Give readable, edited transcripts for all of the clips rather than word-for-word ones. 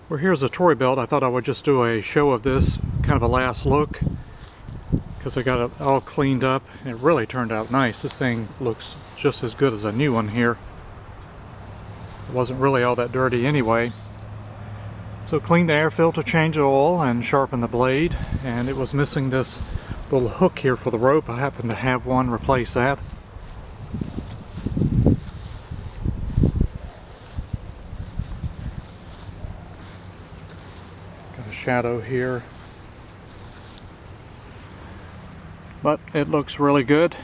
Well, here's a Troy Bilt. I thought I would just do a show of this, kind of a last look, because I got it all cleaned up. It really turned out nice. This thing looks just as good as a new one here. It wasn't really all that dirty anyway. So cleaned the air filter, changed the oil, and sharpened the blade. And it was missing this little hook here for the rope. I happen to have one, replace that. Got a shadow here. But it looks really good.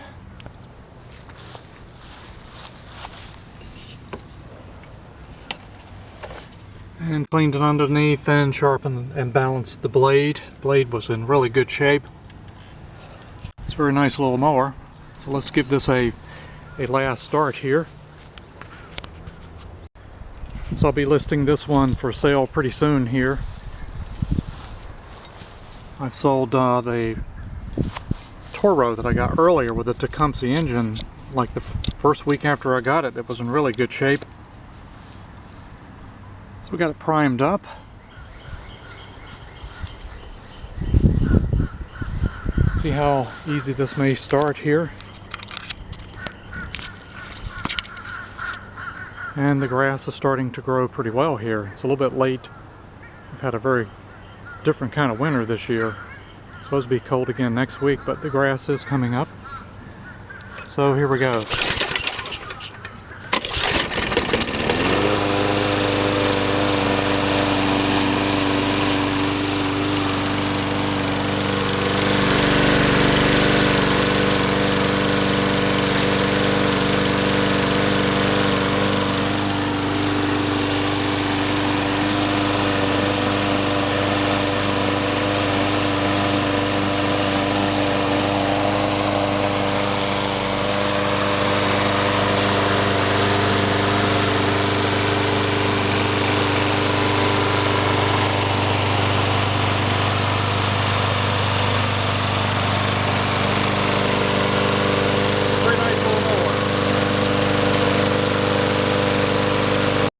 And cleaned it underneath and sharpened and balanced the blade. Blade was in really good shape. It's a very nice little mower. So let's give this a last start here. So I'll be listing this one for sale pretty soon here. I sold the Toro that I got earlier with the Tecumseh engine like the first week after I got it. It was in really good shape. So we got it primed up. See how easy this may start here. And the grass is starting to grow pretty well here. It's a little bit late. We've had a very different kind of winter this year. It's supposed to be cold again next week, but the grass is coming up. So here we go.